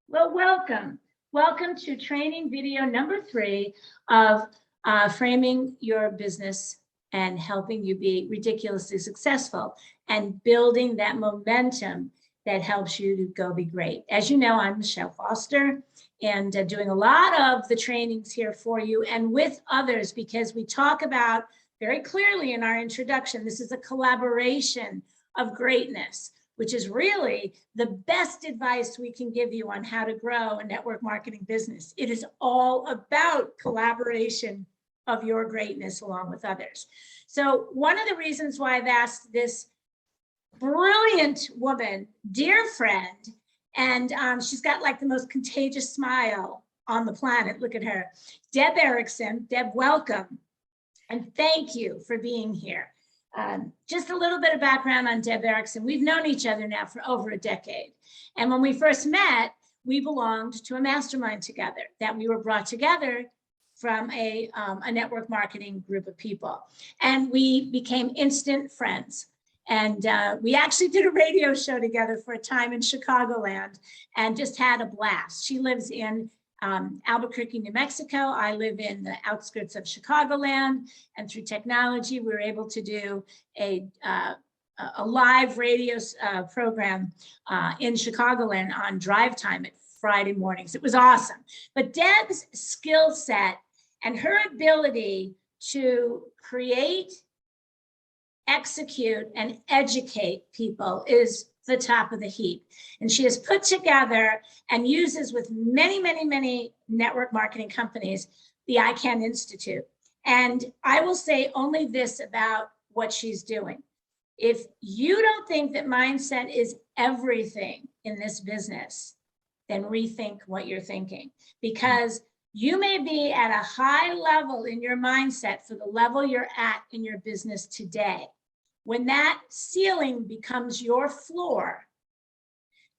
Well, welcome. Welcome to training video number 3 of framing your business and helping you be ridiculously successful and building that momentum that helps you to go be great. As you know, I'm Michelle Foster and doing a lot of the trainings here for you and with others, because we talk about very clearly in our introduction, this is a collaboration of greatness, which is really the best advice we can give you on how to grow a network marketing business. It is all about collaboration of your greatness along with others. So one of the reasons why I've asked this brilliant woman, dear friend, and she's got like the most contagious smile on the planet. Look at her. Deb Erickson. Deb, welcome. And thank you for being here. Just a little bit of background on Deb Erickson. We've known each other now for over a decade. And when we first met, we belonged to a mastermind together, that we were brought together from a network marketing group of people. And we became instant friends. And we actually did a radio show together for a time in Chicagoland and just had a blast. She lives in Albuquerque, New Mexico. I live in the outskirts of Chicagoland, and through technology, we were able to do a live radio program in Chicagoland on drive time at Friday mornings. It was awesome. But Deb's skill set and her ability to create, execute, and educate people is the top of the heap. And she has put together and uses with many, many, many network marketing companies, the ICANN Institute. And I will say only this about what she's doing. If you don't think that mindset is everything in this business, then rethink what you're thinking, because you may be at a high level in your mindset for the level you're at in your business today. When that ceiling becomes your floor,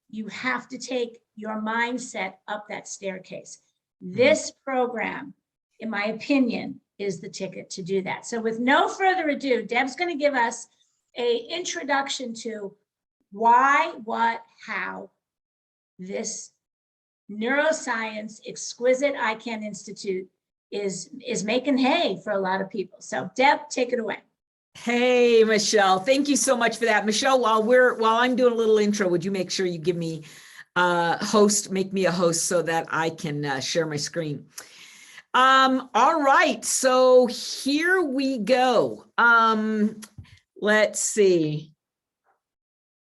you have to take your mindset up that staircase. This program, in my opinion, is the ticket to do that. So with no further ado, Deb's going to give us an introduction to why, what, how this neuroscience exquisite ICANN Institute is making hay for a lot of people. So Deb, take it away. Hey, Michelle, thank you so much for that. Michelle, while I'm doing a little intro, would you make sure you give me make me a host so that I can share my screen? All right, so here we go. Let's see.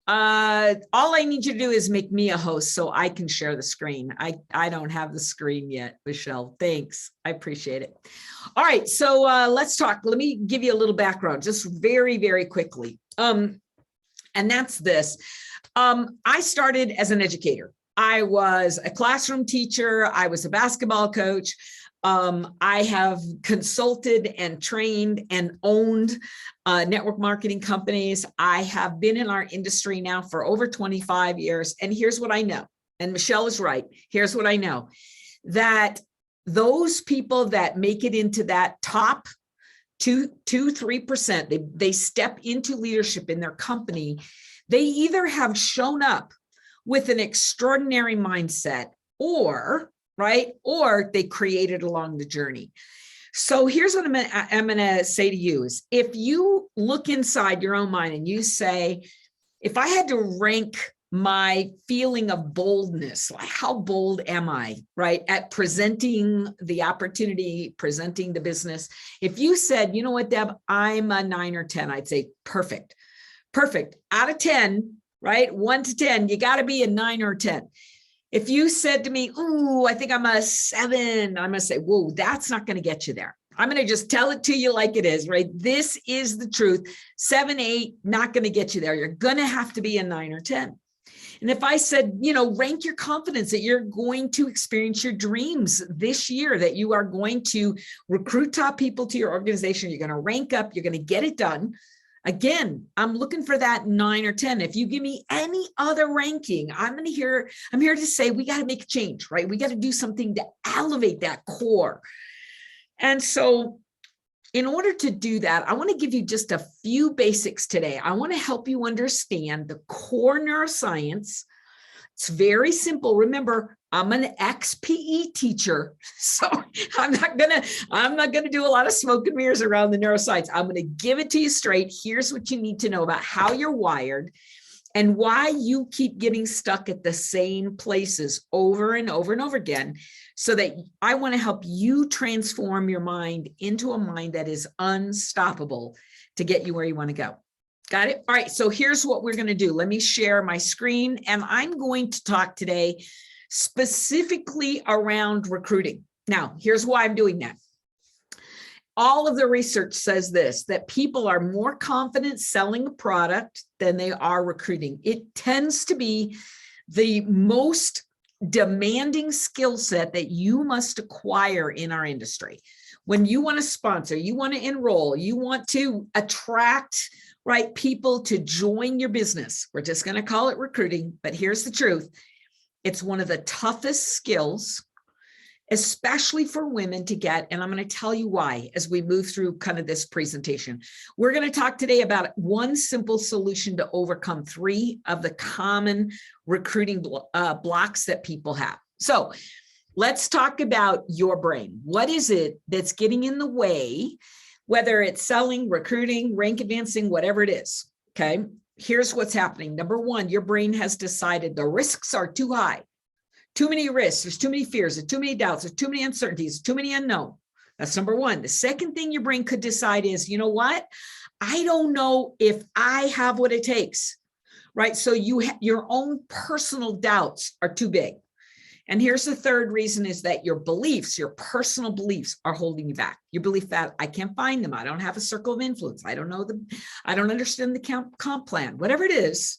All I need you to do is make me a host so I can share the screen. I don't have the screen yet, Michelle. Thanks. I appreciate it. All right, so let's talk. Let me give you a little background, just very, very quickly. And that's this. I started as an educator. I was a classroom teacher. I was a basketball coach. I have consulted and trained and owned network marketing companies. I have been in our industry now for over 25 years. And here's what I know. And Michelle is right. Here's what I know. That those people that make it into that top 3%, they step into leadership in their company, they either have shown up with an extraordinary mindset or they created along the journey. So here's what I'm gonna say to you is, if you look inside your own mind and you say, if I had to rank my feeling of boldness, like how bold am I, right, at presenting the opportunity, presenting the business. If you said, you know what, Deb, I'm a 9 or 10, I'd say perfect. Out of 10, right, 1 to 10, you got to be a 9 or 10. If you said to me, ooh, I think I'm a 7, I'm going to say, whoa, that's not going to get you there. I'm going to just tell it to you like it is, right? This is the truth. 7, 8, not going to get you there. You're going to have to be a 9 or 10. And if I said, rank your confidence that you're going to experience your dreams this year, that you are going to recruit top people to your organization, you're going to rank up, you're going to get it done. Again, I'm looking for that 9 or 10. If you give me any other ranking, I'm here to say we got to make a change, right? We got to do something to elevate that core. And so in order to do that, I want to give you just a few basics today. I want to help you understand the core neuroscience It's very simple. Remember, I'm an ex-PE teacher, so I'm not gonna do a lot of smoke and mirrors around the neuroscience. I'm gonna give it to you straight. Here's what you need to know about how you're wired and why you keep getting stuck at the same places over and over and over again, so that I want to help you transform your mind into a mind that is unstoppable to get you where you want to go. Got it? All right, so here's what we're going to do. Let me share my screen, and I'm going to talk today specifically around recruiting. Now, here's why I'm doing that. All of the research says this, that people are more confident selling a product than they are recruiting. It tends to be the most demanding skill set that you must acquire in our industry. When you want to sponsor, you want to enroll, you want to attract, right, people to join your business. We're just going to call it recruiting, but here's the truth. It's one of the toughest skills, especially for women to get. And I'm going to tell you why as we move through kind of this presentation. We're going to talk today about one simple solution to overcome 3 of the common recruiting blocks that people have. So let's talk about your brain. What is it that's getting in the way, whether it's selling, recruiting, rank advancing, whatever it is? Okay, here's what's happening. Number 1, your brain has decided the risks are too high. Too many risks, there's too many fears, there's too many doubts, there's too many uncertainties, too many unknown. That's number 1. The second thing your brain could decide is, you know what? I don't know if I have what it takes, right? So your own personal doubts are too big. And here's the third reason, is that your beliefs, your personal beliefs, are holding you back. Your belief that I can't find them, I don't have a circle of influence, I don't know them, I don't understand the comp plan, whatever it is.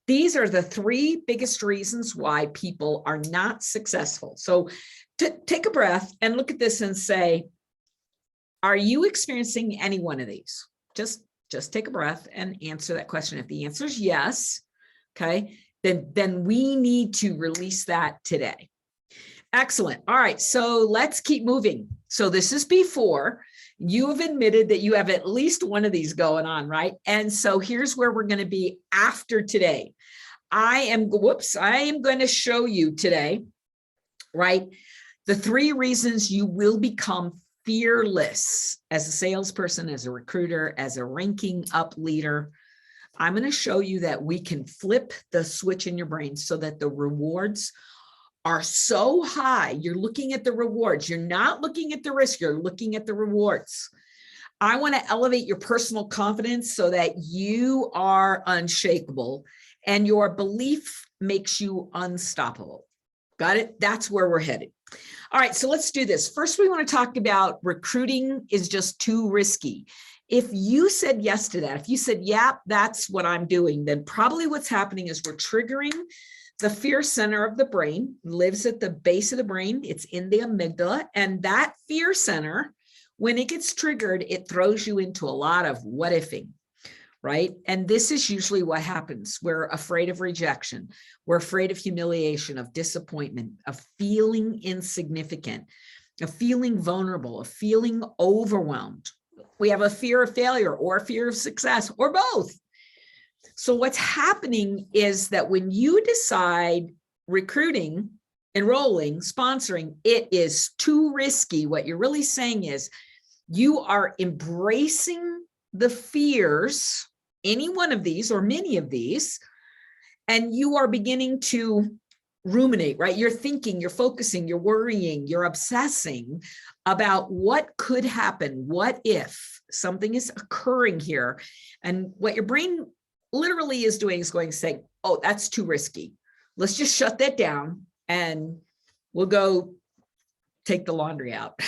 These are the 3 biggest reasons why people are not successful. So take a breath and look at this and say, are you experiencing any one of these? Just take a breath and answer that question. If the answer is yes, okay, then we need to release that today. Excellent. All right, so let's keep moving. So this is before. You have admitted that you have at least one of these going on, right? And so here's where we're going to be after today. I am going to show you today, right, the 3 reasons you will become fearless as a salesperson, as a recruiter, as a ranking up leader. I'm going to show you that we can flip the switch in your brain so that the rewards are so high. You're looking at the rewards. You're not looking at the risk. You're looking at the rewards. I want to elevate your personal confidence so that you are unshakable and your belief makes you unstoppable. Got it? That's where we're headed. All right, so let's do this. First, we want to talk about recruiting is just too risky. If you said yes to that, if you said, yeah, that's what I'm doing, then probably what's happening is we're triggering the fear center of the brain, lives at the base of the brain. It's in the amygdala. And that fear center, when it gets triggered, it throws you into a lot of what ifing, right? And this is usually what happens. We're afraid of rejection. We're afraid of humiliation, of disappointment, of feeling insignificant, of feeling vulnerable, of feeling overwhelmed. We have a fear of failure or a fear of success or both. So what's happening is that when you decide recruiting, enrolling, sponsoring, it is too risky. What you're really saying is you are embracing the fears, any one of these or many of these, and you are beginning to ruminate, right? You're thinking, you're focusing, you're worrying, you're obsessing about what could happen. What if something is occurring here? And what your brain literally is doing is going to say, oh, that's too risky. Let's just shut that down and we'll go take the laundry out.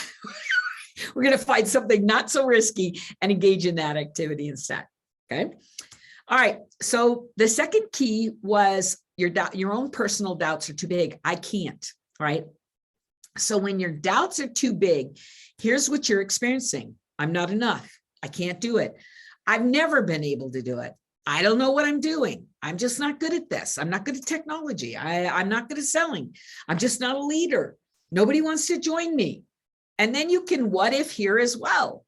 We're going to find something not so risky and engage in that activity instead. Okay. All right. So the second key was your own personal doubts are too big. I can't, right? So when your doubts are too big, here's what you're experiencing. I'm not enough. I can't do it. I've never been able to do it. I don't know what I'm doing. I'm just not good at this. I'm not good at technology. I'm not good at selling. I'm just not a leader. Nobody wants to join me. And then you can what if here as well.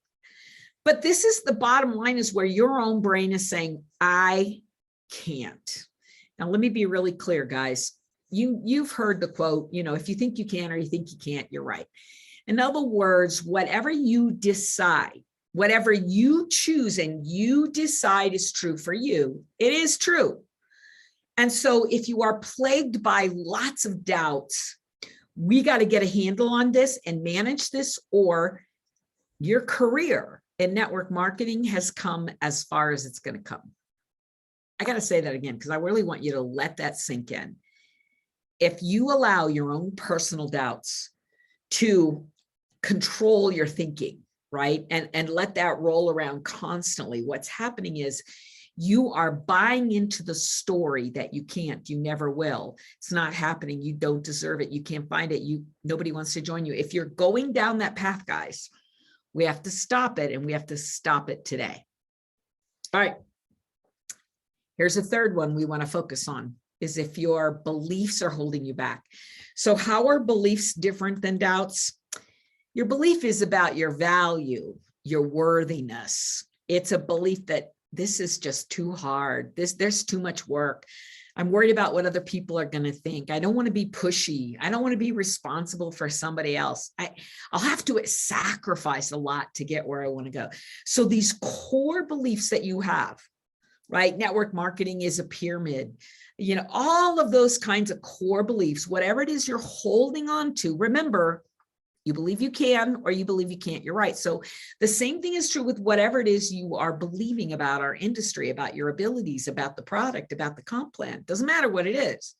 But this is the bottom line, is where your own brain is saying, I can't. Now, let me be really clear, guys. you've heard the quote, if you think you can or you think you can't, you're right. In other words, whatever you decide, whatever you choose and you decide is true for you, it is true. And so if you are plagued by lots of doubts, we got to get a handle on this and manage this, or your career in network marketing has come as far as it's going to come. I got to say that again, because I really want you to let that sink in. If you allow your own personal doubts to control your thinking, right, and let that roll around constantly, what's happening is you are buying into the story that you can't, you never will. It's not happening. You don't deserve it. You can't find it. Nobody wants to join you. If you're going down that path, guys, we have to stop it, and we have to stop it today. All right. Here's a third one we want to focus on, is if your beliefs are holding you back. So how are beliefs different than doubts? Your belief is about your value, your worthiness. It's a belief that this is just too hard. There's too much work. I'm worried about what other people are going to think. I don't want to be pushy. I don't want to be responsible for somebody else. I'll have to sacrifice a lot to get where I want to go. So these core beliefs that you have, right? Network marketing is a pyramid. All of those kinds of core beliefs, whatever it is you're holding on to, remember, you believe you can or you believe you can't, you're right. So the same thing is true with whatever it is you are believing about our industry, about your abilities, about the product, about the comp plan. Doesn't matter what it is.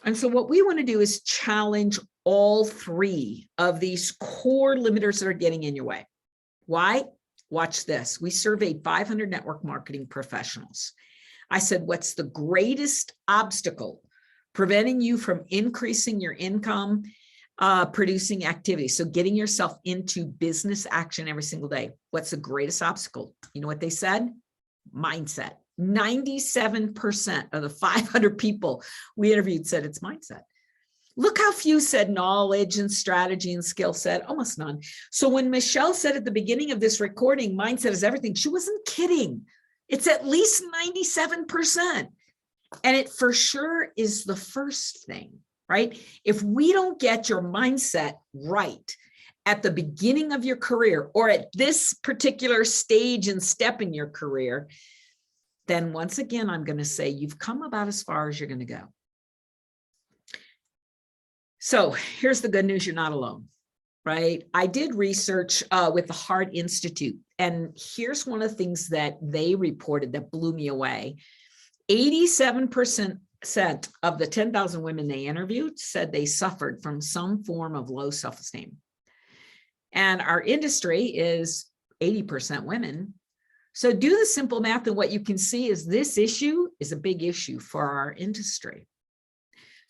And so what we want to do is challenge all three of these core limiters that are getting in your way. Why? Watch this. We surveyed 500 network marketing professionals. I said, what's the greatest obstacle preventing you from increasing your income, producing activity? So getting yourself into business action every single day. What's the greatest obstacle? You know what they said? Mindset. 97% of the 500 people we interviewed said it's mindset. Look how few said knowledge and strategy and skill set, almost none. So when Michelle said at the beginning of this recording, mindset is everything, she wasn't kidding. It's at least 97%. And it for sure is the first thing, right? If we don't get your mindset right at the beginning of your career or at this particular stage and step in your career, then once again, I'm going to say you've come about as far as you're going to go. So here's the good news. You're not alone, right? I did research with the Heart Institute, and here's one of the things that they reported that blew me away. 87% of the 10,000 women they interviewed said they suffered from some form of low self-esteem. And our industry is 80% women. So do the simple math, and what you can see is this issue is a big issue for our industry.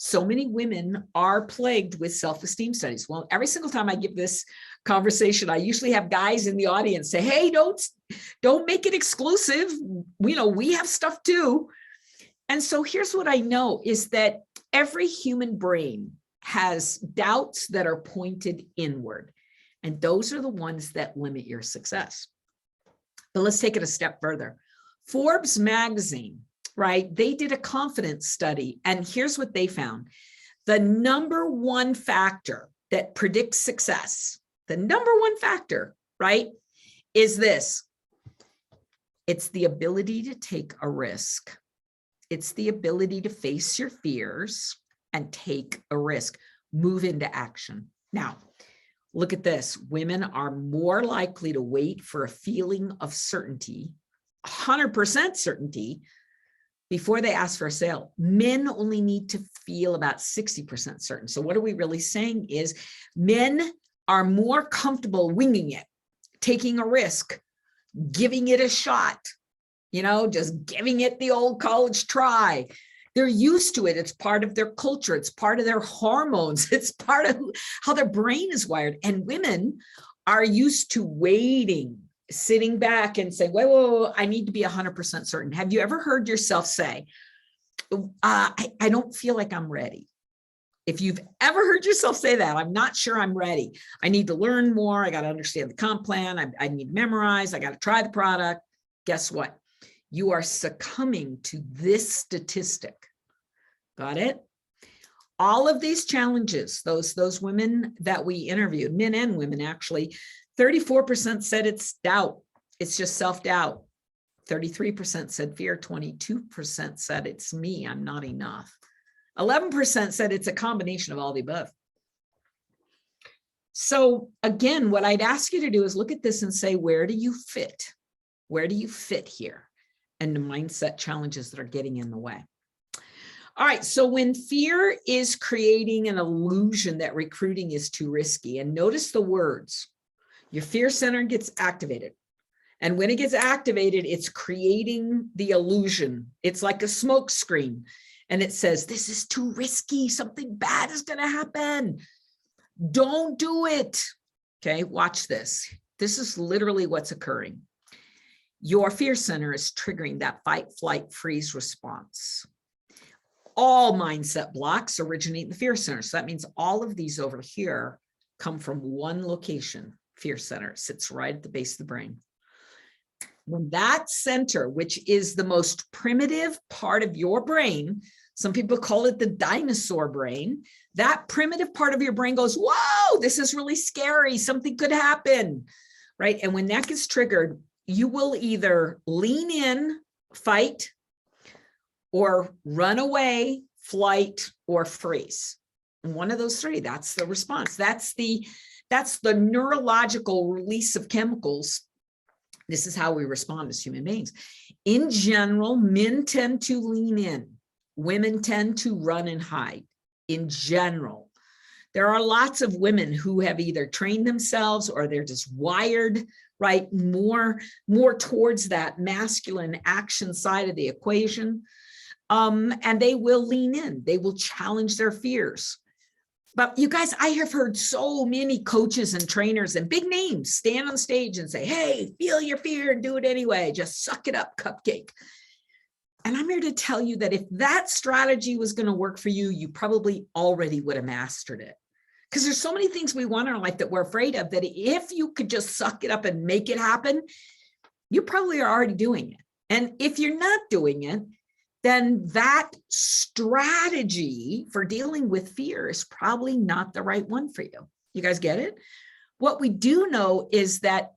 So many women are plagued with self-esteem studies. Well, every single time I give this conversation, I usually have guys in the audience say, hey, don't make it exclusive. We have stuff too. And so here's what I know is that every human brain has doubts that are pointed inward. And those are the ones that limit your success. But let's take it a step further. Forbes magazine, right? They did a confidence study, and here's what they found. The number one factor that predicts success, the number one factor, right, is this. It's the ability to take a risk. It's the ability to face your fears and take a risk, move into action. Now, look at this. Women are more likely to wait for a feeling of certainty, 100% certainty, before they ask for a sale. Men only need to feel about 60% certain. So what are we really saying is men are more comfortable winging it, taking a risk, giving it a shot, just giving it the old college try. They're used to it. It's part of their culture. It's part of their hormones. It's part of how their brain is wired. And women are used to waiting, sitting back and saying, whoa, I need to be 100% certain. Have you ever heard yourself say, I don't feel like I'm ready? If you've ever heard yourself say that, I'm not sure I'm ready. I need to learn more. I got to understand the comp plan. I need to memorize. I got to try the product. Guess what? You are succumbing to this statistic. Got it? All of these challenges, those women that we interviewed, men and women actually, 34% said it's doubt. It's just self-doubt. 33% said fear. 22% said it's me, I'm not enough. 11% said it's a combination of all the above. So again, what I'd ask you to do is look at this and say, where do you fit? Where do you fit here? And the mindset challenges that are getting in the way. All right, so when fear is creating an illusion that recruiting is too risky, and notice the words, your fear center gets activated. And when it gets activated, it's creating the illusion. It's like a smoke screen. And it says, this is too risky. Something bad is going to happen. Don't do it. Okay, watch this. This is literally what's occurring. Your fear center is triggering that fight, flight, freeze response. All mindset blocks originate in the fear center. So that means all of these over here come from one location. Fear center sits right at the base of the brain. When that center, which is the most primitive part of your brain, some people call it the dinosaur brain, that primitive part of your brain goes, whoa, this is really scary. Something could happen, right? And when that gets triggered, you will either lean in, fight, or run away, flight, or freeze. And one of those three, that's the response. That's the neurological release of chemicals. This is how we respond as human beings. In general, men tend to lean in. Women tend to run and hide. In general, there are lots of women who have either trained themselves or they're just wired, right, more towards that masculine action side of the equation. And they will lean in, they will challenge their fears. But you guys, I have heard so many coaches and trainers and big names stand on stage and say, hey, feel your fear and do it anyway. Just suck it up, cupcake. And I'm here to tell you that if that strategy was going to work for you, you probably already would have mastered it. Because there's so many things we want in our life that we're afraid of, that if you could just suck it up and make it happen, you probably are already doing it. And if you're not doing it, then that strategy for dealing with fear is probably not the right one for you. You guys get it? What we do know is that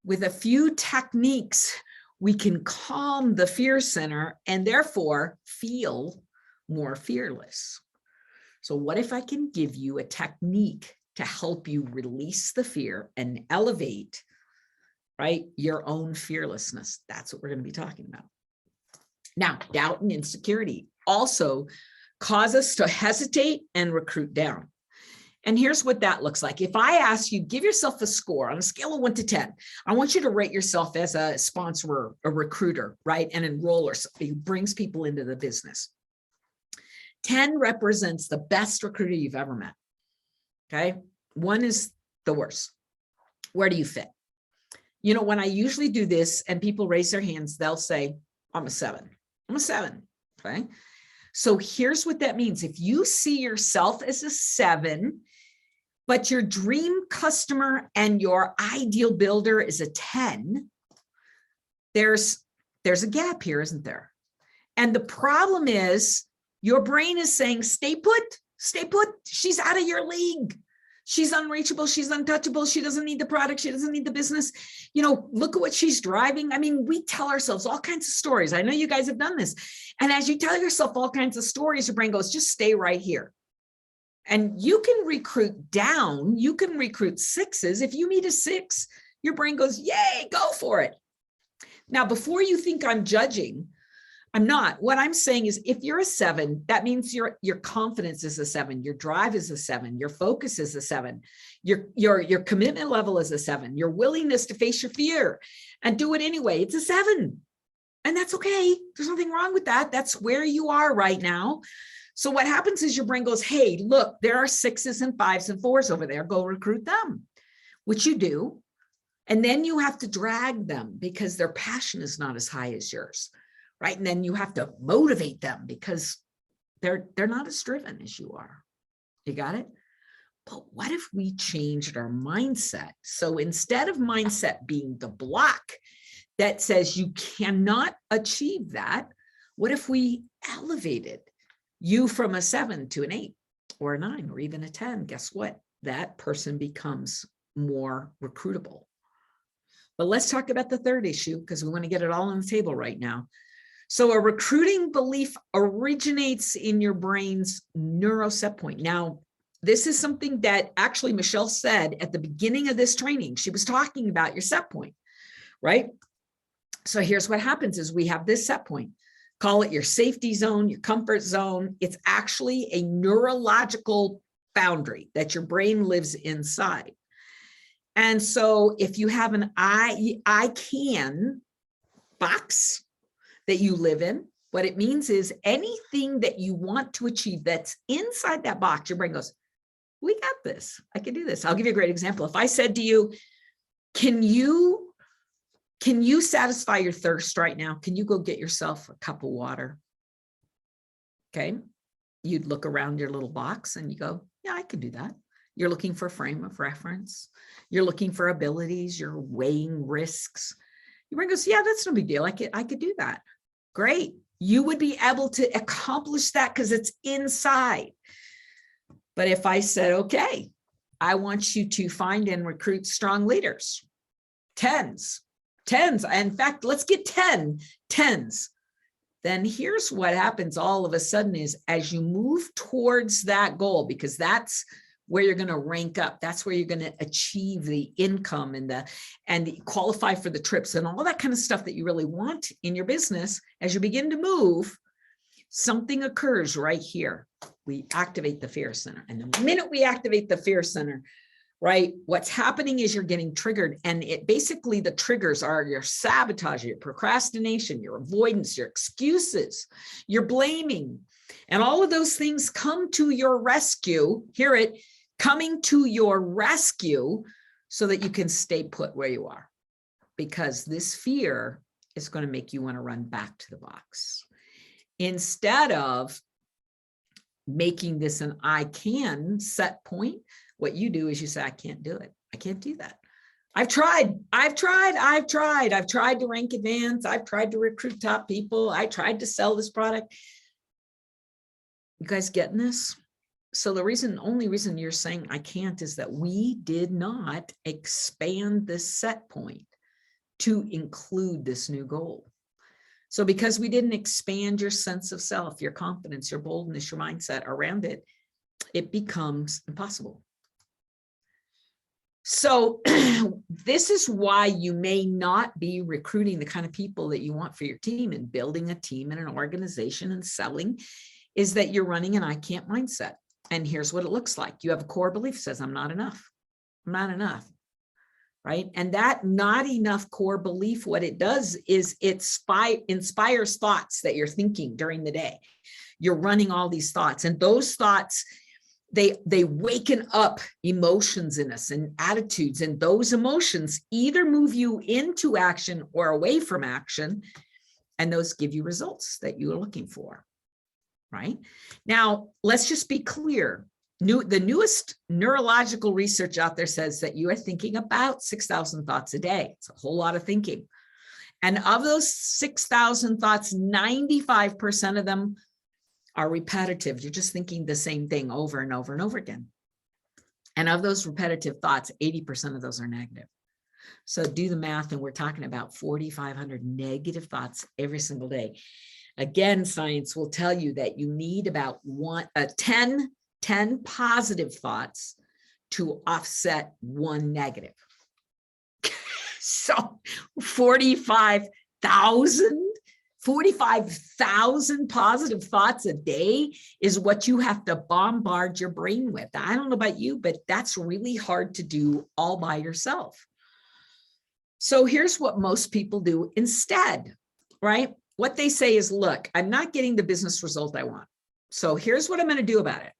with a few techniques, we can calm the fear center and therefore feel more fearless. So what if I can give you a technique to help you release the fear and elevate, right, your own fearlessness? That's what we're going to be talking about. Now, doubt and insecurity also cause us to hesitate and recruit down. And here's what that looks like. If I ask you, give yourself a score on a scale of 1 to 10, I want you to rate yourself as a sponsor, a recruiter, right? An enroller, somebody who brings people into the business. 10 represents the best recruiter you've ever met. Okay. 1 is the worst. Where do you fit? You know, when I usually do this and people raise their hands, they'll say, I'm a 7. I'm a 7. Okay. So here's what that means. If you see yourself as a 7, but your dream customer and your ideal builder is a 10, there's a gap here, isn't there? And the problem is your brain is saying, stay put, stay put. She's out of your league. She's unreachable. She's untouchable. She doesn't need the product. She doesn't need the business. You know, look at what she's driving. I mean, we tell ourselves all kinds of stories. I know you guys have done this. And as you tell yourself all kinds of stories, your brain goes, just stay right here. And you can recruit down. You can recruit 6s. If you meet a 6, your brain goes, yay, go for it. Now, before you think I'm judging, I'm not. What I'm saying is if you're a 7, that means your confidence is a 7, your drive is a 7, your focus is a 7, your commitment level is a 7, your willingness to face your fear and do it anyway, it's a 7. And that's okay. There's nothing wrong with that. That's where you are right now. So what happens is your brain goes, hey, look, there are 6s and 5s and 4s over there. Go recruit them, which you do. And then you have to drag them because their passion is not as high as yours. Right. And then you have to motivate them because they're not as driven as you are. You got it? But what if we changed our mindset? So instead of mindset being the block that says you cannot achieve that, what if we elevated you from a 7 to an 8 or a 9 or even a 10, guess what? That person becomes more recruitable. But let's talk about the third issue because we want to get it all on the table right now. So a recruiting belief originates in your brain's neuro set point. Now, this is something that actually Michelle said at the beginning of this training. She was talking about your set point, right? So here's what happens is we have this set point. Call it your safety zone, your comfort zone. It's actually a neurological boundary that your brain lives inside. And so if you have an I can box that you live in, what it means is anything that you want to achieve that's inside that box, your brain goes, we got this. I can do this. I'll give you a great example. If I said to you, can you satisfy your thirst right now? Can you go get yourself a cup of water? Okay. You'd look around your little box and you go, yeah, I can do that. You're looking for a frame of reference. You're looking for abilities. You're weighing risks. Your brain goes, yeah, that's no big deal. I could do that. Great. You would be able to accomplish that because it's inside. But if I said, okay, I want you to find and recruit strong leaders, tens. In fact, let's get 10s. Then here's what happens all of a sudden is as you move towards that goal, because that's where you're going to rank up. That's where you're going to achieve the income and qualify for the trips and all that kind of stuff that you really want in your business. As you begin to move, something occurs right here. We activate the fear center. And the minute we activate the fear center, right, what's happening is you're getting triggered. And it basically the triggers are your sabotage, your procrastination, your avoidance, your excuses, your blaming. And all of those things come to your rescue. Hear it, coming to your rescue so that you can stay put where you are. Because this fear is going to make you want to run back to the box. Instead of making this an I can set point, what you do is you say, I can't do it. I can't do that. I've tried to rank advance. I've tried to recruit top people. I tried to sell this product. You guys getting this? So the only reason you're saying I can't is that we did not expand this set point to include this new goal. So because we didn't expand your sense of self, your confidence, your boldness, your mindset around it, it becomes impossible. So this is why you may not be recruiting the kind of people that you want for your team and building a team and an organization and selling, is that you're running an I can't mindset. And here's what it looks like. You have a core belief that says, I'm not enough. I'm not enough. Right? And that not enough core belief, what it does is it inspires thoughts that you're thinking during the day. You're running all these thoughts, and those thoughts, they waken up emotions in us and attitudes, and those emotions either move you into action or away from action, and those give you results that you are looking for. Right? Now, let's just be clear. The newest neurological research out there says that you are thinking about 6,000 thoughts a day. It's a whole lot of thinking. And of those 6,000 thoughts, 95% of them are repetitive. You're just thinking the same thing over and over and over again. And of those repetitive thoughts, 80% of those are negative. So do the math, and we're talking about 4,500 negative thoughts every single day. Again, science will tell you that you need about 10 positive thoughts to offset one negative. So 45,000 positive thoughts a day is what you have to bombard your brain with. I don't know about you, but that's really hard to do all by yourself. So here's what most people do instead, right? What they say is, look, I'm not getting the business result I want. So here's what I'm going to do about it.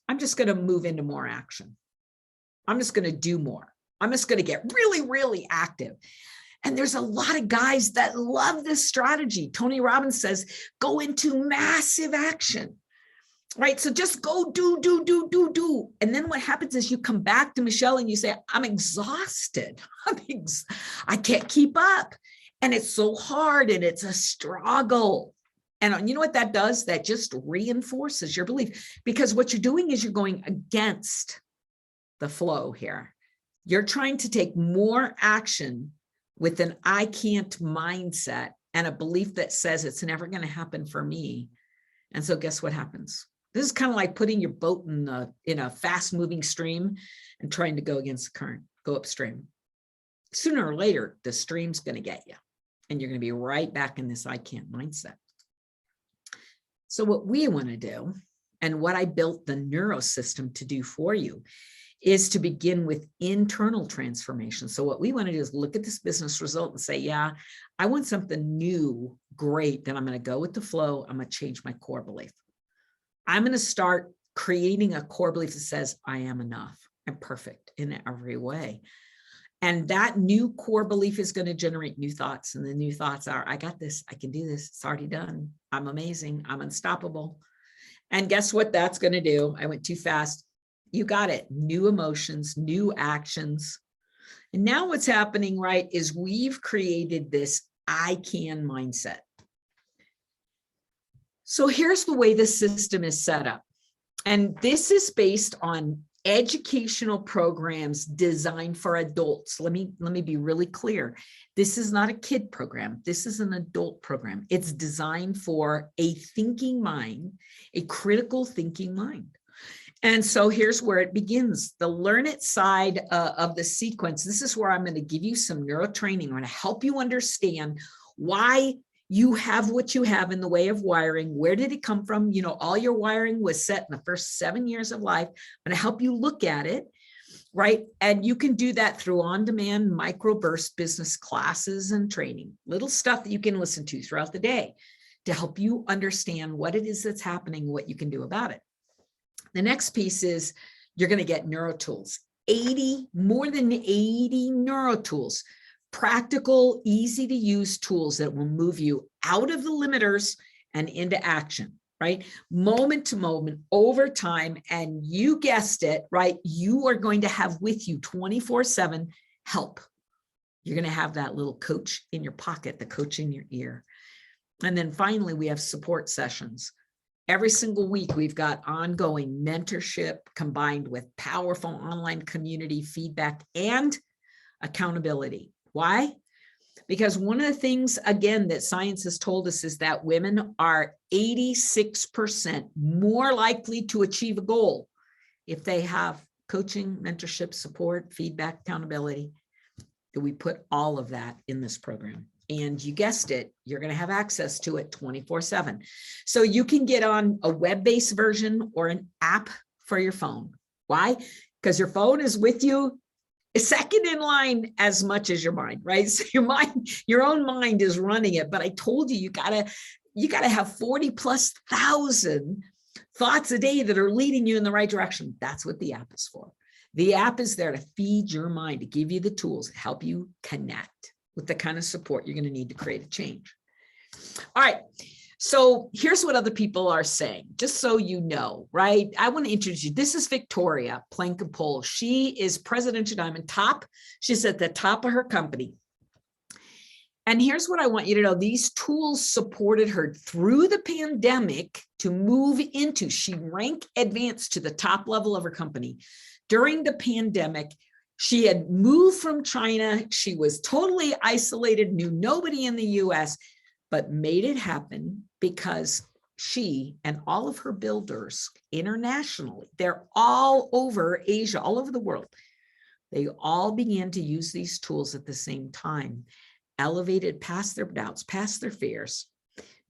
I'm just going to move into more action. I'm just going to do more. I'm just going to get really, really active. And there's a lot of guys that love this strategy. Tony Robbins says, go into massive action, right? So just go do. And then what happens is you come back to Michelle and you say, I'm exhausted. I can't keep up. And it's so hard and it's a struggle. And you know what that does? That just reinforces your belief, because what you're doing is you're going against the flow here. You're trying to take more action with an I can't mindset and a belief that says it's never going to happen for me. And so guess what happens? This is kind of like putting your boat in a fast moving stream and trying to go against the current, go upstream. Sooner or later, the stream's going to get you, and you're going to be right back in this I can't mindset. So what we want to do, and what I built the Neuro system to do for you, is to begin with internal transformation. So what we want to do is look at this business result and say, yeah, I want something new, great, then I'm going to go with the flow. I'm going to change my core belief. I'm going to start creating a core belief that says, I am enough. I'm perfect in every way. And that new core belief is going to generate new thoughts. And the new thoughts are, I got this. I can do this. It's already done. I'm amazing. I'm unstoppable. And guess what that's going to do? I went too fast. You got it. New emotions, new actions. And now what's happening, right, is we've created this I can mindset. So here's the way the system is set up. And this is based on educational programs designed for adults. Let me be really clear. This is not a kid program. This is an adult program. It's designed for a thinking mind, a critical thinking mind. And so here's where it begins. The learn it side of the sequence. This is where I'm going to give you some neuro training. I'm going to help you understand why you have what you have in the way of wiring. Where did it come from? You know, all your wiring was set in the first 7 years of life. I'm going to help you look at it, right? And you can do that through on-demand microburst business classes and training, little stuff that you can listen to throughout the day to help you understand what it is that's happening, what you can do about it. The next piece is you're going to get neuro tools, more than 80 neuro tools, practical, easy to use tools that will move you out of the limiters and into action, right? Moment to moment, over time. And you guessed it, right? You are going to have with you 24/7 help. You're going to have that little coach in your pocket, the coach in your ear. And then finally, we have support sessions. Every single week, we've got ongoing mentorship combined with powerful online community feedback and accountability. Why? Because one of the things, again, that science has told us is that women are 86% more likely to achieve a goal if they have coaching, mentorship, support, feedback, accountability. That we put all of that in this program. And you guessed it, you're going to have access to it 24/7. So you can get on a web-based version or an app for your phone. Why? Because your phone is with you second in line as much as your mind, right? So your own mind is running it. But I told you, you gotta have 40,000+ thoughts a day that are leading you in the right direction. That's what the app is for. The app is there to feed your mind, to give you the tools, to help you connect with the kind of support you're going to need to create a change. All right. So here's what other people are saying, just so you know, right? I want to introduce you. This is Victoria Plank-Pole. She is Presidential Diamond top. She's at the top of her company. And here's what I want you to know. These tools supported her through the pandemic to move into, she rank advanced to the top level of her company. During the pandemic, she had moved from China. She was totally isolated, knew nobody in the US, but made it happen because she and all of her builders internationally, they're all over Asia, all over the world. They all began to use these tools at the same time, elevated past their doubts, past their fears,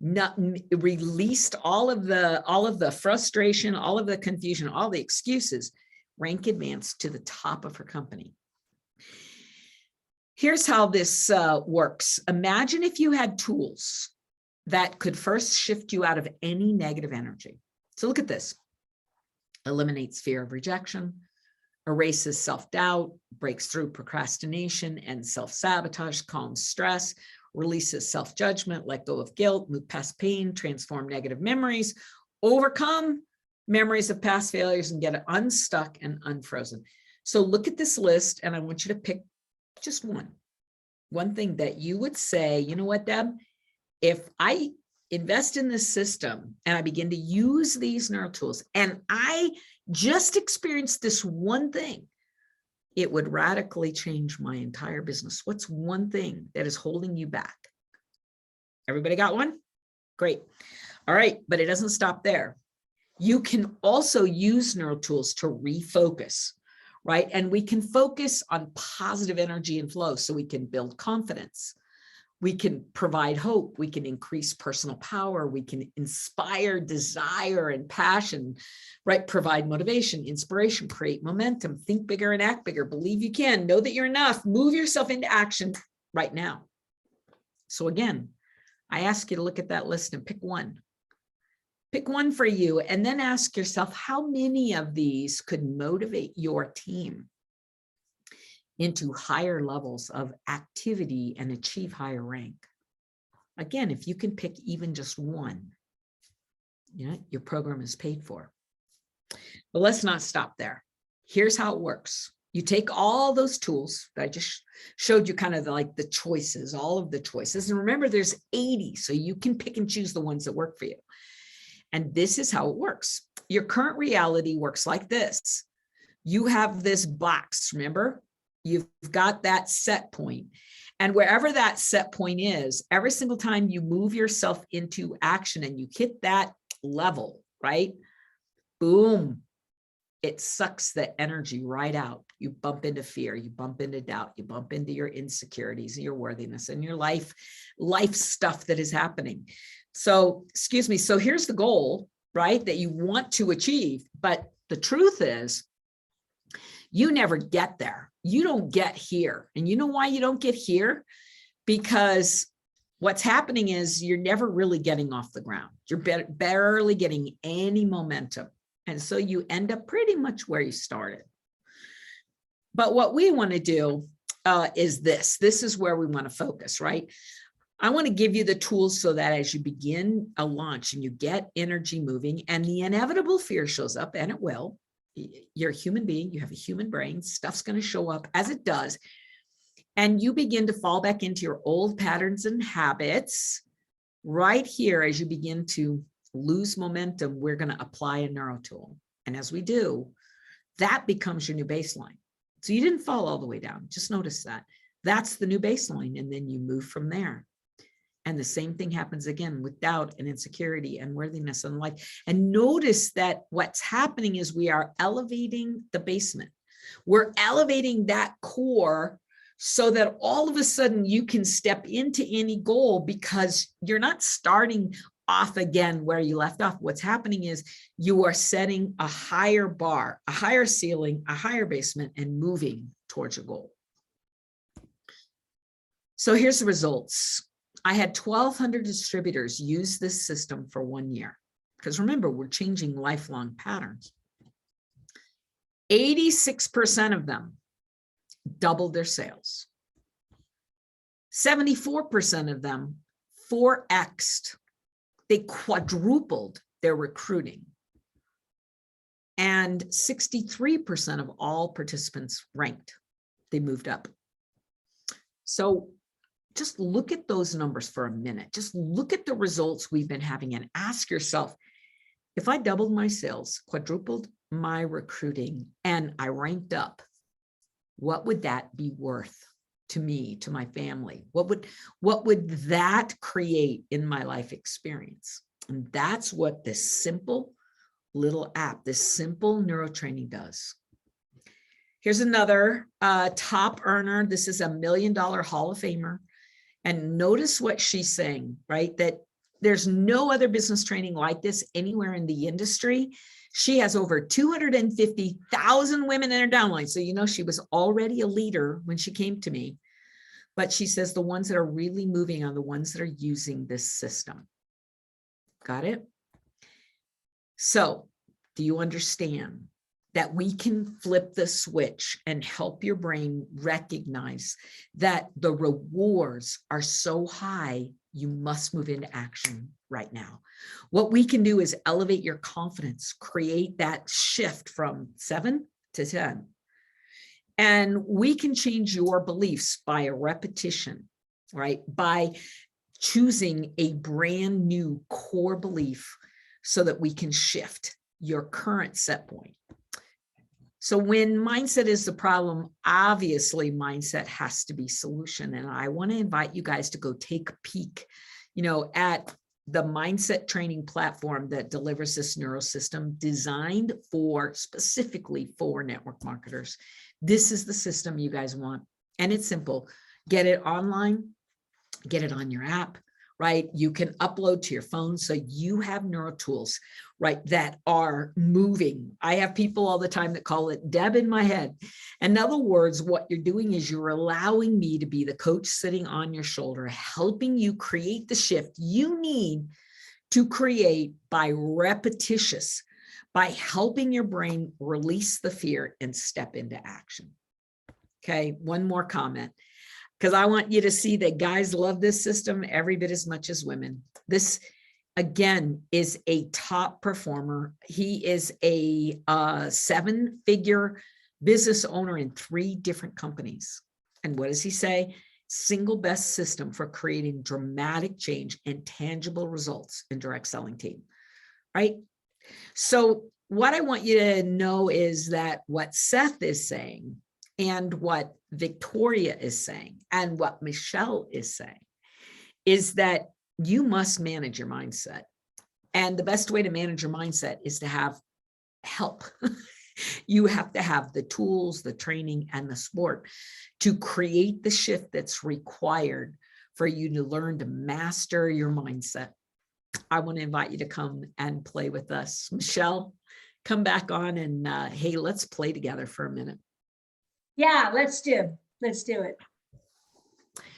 released all of the frustration, all of the confusion, all the excuses, rank advanced to the top of her company. Here's how this works. Imagine if you had tools that could first shift you out of any negative energy. So look at this. Eliminates fear of rejection, erases self-doubt, breaks through procrastination and self-sabotage, calms stress, releases self-judgment, let go of guilt, move past pain, transform negative memories, overcome memories of past failures, and get it unstuck and unfrozen. So look at this list, and I want you to pick just one thing that you would say, you know what, Deb, if invest in this system and I begin to use these neural tools, and I just experienced this one thing, it would radically change my entire business. What's one thing that is holding you back? Everybody got one? Great. All right, but it doesn't stop there. You can also use neural tools to refocus, right? And we can focus on positive energy and flow so we can build confidence. We can provide hope. We can increase personal power. We can inspire desire and passion, right? Provide motivation, inspiration, create momentum, think bigger and act bigger, believe you can, know that you're enough, move yourself into action right now. So again, I ask you to look at that list and pick one. Pick one for you, and then ask yourself, how many of these could motivate your team into higher levels of activity and achieve higher rank? Again, if you can pick even just one, your program is paid for. But let's not stop there. Here's how it works. You take all those tools that I just showed you, kind of like the choices, all of the choices. And remember, there's 80, so you can pick and choose the ones that work for you. And this is how it works. Your current reality works like this. You have this box, remember? You've got that set point. And wherever that set point is, every single time you move yourself into action and you hit that level, right? Boom. It sucks the energy right out. You bump into fear, you bump into doubt, you bump into your insecurities, your worthiness, and your life stuff that is happening. So, excuse me. So here's the goal, right? That you want to achieve. But the truth is, you never get there. You don't get here. And you know why you don't get here? Because what's happening is you're never really getting off the ground. You're barely getting any momentum. And so you end up pretty much where you started. But what we want to do is this. This is where we want to focus, right? I want to give you the tools so that as you begin a launch and you get energy moving and the inevitable fear shows up, and it will, you're a human being, you have a human brain, stuff's going to show up as it does. And you begin to fall back into your old patterns and habits. Right here, as you begin to lose momentum, we're going to apply a neuro tool. And as we do, that becomes your new baseline. So you didn't fall all the way down. Just notice that. That's the new baseline. And then you move from there. And the same thing happens again with doubt and insecurity and worthiness and life. And notice that what's happening is we are elevating the basement. We're elevating that core so that all of a sudden you can step into any goal, because you're not starting off again where you left off. What's happening is you are setting a higher bar, a higher ceiling, a higher basement, and moving towards your goal. So here's the results. I had 1,200 distributors use this system for 1 year. Because remember, we're changing lifelong patterns. 86% of them doubled their sales. 74% of them 4x'd. They quadrupled their recruiting. And 63% of all participants ranked. They moved up. So just look at those numbers for a minute. Just look at the results we've been having and ask yourself, if I doubled my sales, quadrupled my recruiting, and I ranked up, what would that be worth to me, to my family? What would that create in my life experience? And that's what this simple little app, this simple neurotraining does. Here's another top earner. This is $1 million Hall of Famer. And notice what she's saying, right? That there's no other business training like this anywhere in the industry. She has over 250,000 women in her downline. So, you know, she was already a leader when she came to me. But she says the ones that are really moving are the ones that are using this system. Got it? So, do you understand that we can flip the switch and help your brain recognize that the rewards are so high, you must move into action right now? What we can do is elevate your confidence, create that shift from 7 to 10. And we can change your beliefs by a repetition, right? By choosing a brand new core belief so that we can shift your current set point. So when mindset is the problem, obviously mindset has to be solution. And I want to invite you guys to go take a peek, at the mindset training platform that delivers this Neuro system designed specifically for network marketers. This is the system you guys want. And it's simple. Get it online, get it on your app, right? You can upload to your phone. So you have Neuro tools, right, that are moving. I have people all the time that call it Deb in my head. In other words, what you're doing is you're allowing me to be the coach sitting on your shoulder, helping you create the shift you need to create by repetitious, by helping your brain release the fear and step into action. Okay, one more comment, because I want you to see that guys love this system every bit as much as women. This, again, is a top performer. He is a 7-figure business owner in 3 different companies. And what does he say? Single best system for creating dramatic change and tangible results in direct selling team, right? So what I want you to know is that what Seth is saying and what Victoria is saying and what Michelle is saying is that you must manage your mindset. And the best way to manage your mindset is to have help. You have to have the tools, the training, and the support to create the shift that's required for you to learn to master your mindset. I want to invite you to come and play with us. Michelle, come back on and hey, let's play together for a minute. Yeah, let's do it.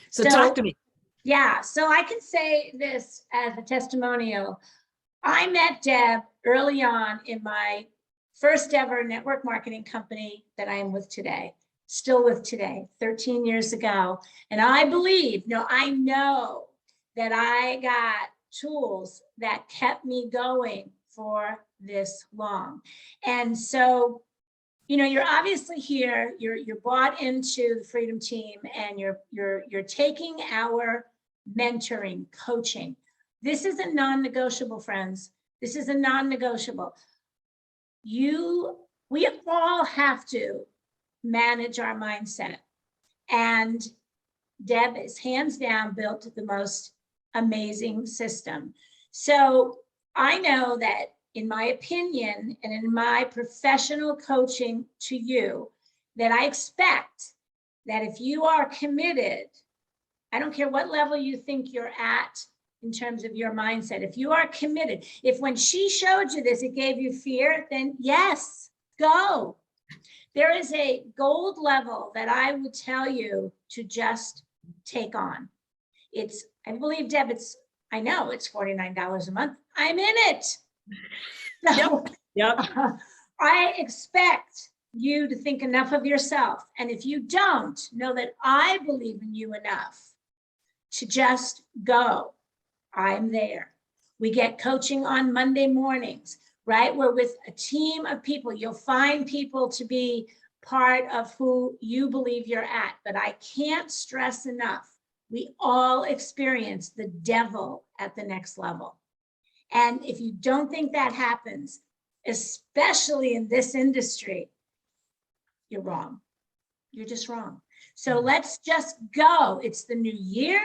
So talk to me. Yeah, so I can say this as a testimonial. I met Deb early on in my first ever network marketing company that I am with today, still with today, 13 years ago. And I know that I got tools that kept me going for this long. And so, you're obviously here, you're bought into the Freedom Team, and you're taking our mentoring, coaching. This is a non-negotiable, friends. This is a non-negotiable. We all have to manage our mindset. And Deb is hands down built the most amazing system. So I know that in my opinion and in my professional coaching to you, that I expect that if you are committed, I don't care what level you think you're at in terms of your mindset, if you are committed, if when she showed you this, it gave you fear, then yes, go. There is a gold level that I would tell you to just take on. I believe, Deb, I know it's $49 a month. I'm in it. So, Yep. I expect you to think enough of yourself. And if you don't, know that I believe in you enough to just go. I'm there. We get coaching on Monday mornings, right? We're with a team of people. You'll find people to be part of who you believe you're at. But I can't stress enough, we all experience the devil at the next level. And if you don't think that happens, especially in this industry, you're wrong. You're just wrong. So let's just go. It's the new year.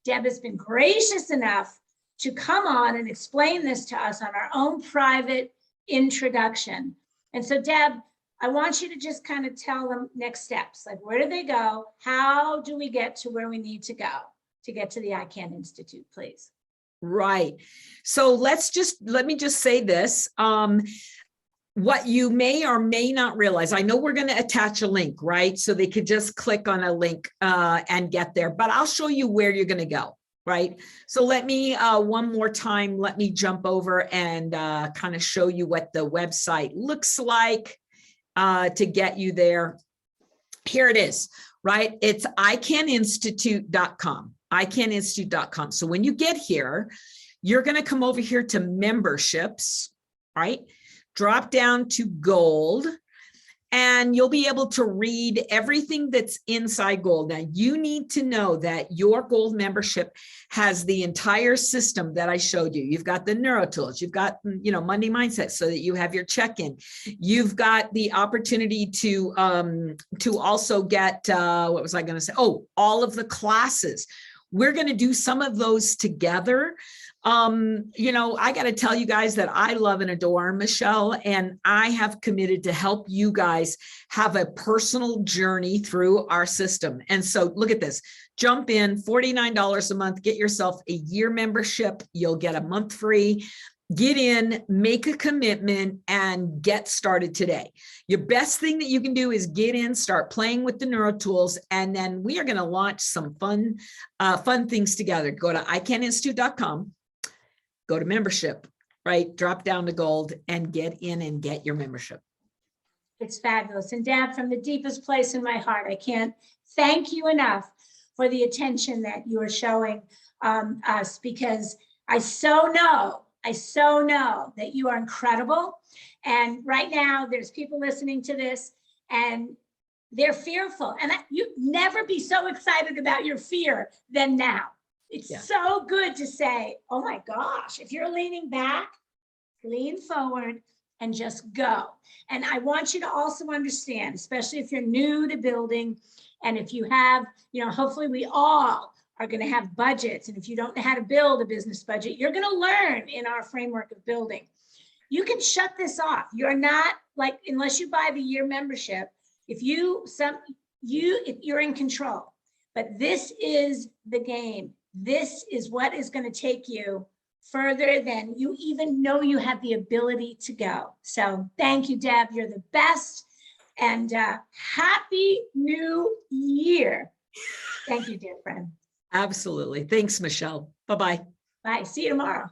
Deb has been gracious enough to come on and explain this to us on our own private introduction. And so, Deb, I want you to just kind of tell them next steps. Like, where do they go? How do we get to where we need to go to get to the I Can Institute, please? Right. So let me just say this. What you may or may not realize, I know we're going to attach a link, right? So they could just click on a link and get there, but I'll show you where you're going to go, right? So let me, one more time, let me jump over and kind of show you what the website looks like to get you there. Here it is, right? It's icaninstitute.com, icaninstitute.com. So when you get here, you're going to come over here to memberships, right? Drop down to gold, and you'll be able to read everything that's inside Gold. Now, you need to know that your Gold membership has the entire system that I showed you. You've got the Neuro tools, you've got, Monday Mindset, so that you have your check-in. You've got the opportunity to also get, what was I going to say? Oh, all of the classes. We're going to do some of those together. I got to tell you guys that I love and adore Michelle, and I have committed to help you guys have a personal journey through our system. And so look at this, jump in, $49 a month, get yourself a year membership. You'll get a month free. Get in, make a commitment, and get started today. Your best thing that you can do is get in, start playing with the Neuro tools, and then we are going to launch some fun things together. Go to icaninstitute.com. Go to membership, right? Drop down to Gold and get in and get your membership. It's fabulous. And Deb, from the deepest place in my heart, I can't thank you enough for the attention that you are showing us, because I so know that you are incredible. And right now there's people listening to this and they're fearful. And you never be so excited about your fear than now. It's so good to say, oh my gosh, if you're leaning back, lean forward and just go. And I want you to also understand, especially if you're new to building, and if you have, hopefully we all are going to have budgets. And if you don't know how to build a business budget, you're going to learn in our framework of building. You can shut this off. You're not like, unless you buy the year membership, if you're in control, but this is the game. This is what is going to take you further than you even know you have the ability to go. So thank you, Deb. You're the best. And happy new year. Thank you, dear friend. Absolutely. Thanks, Michelle. Bye-bye. Bye. See you tomorrow.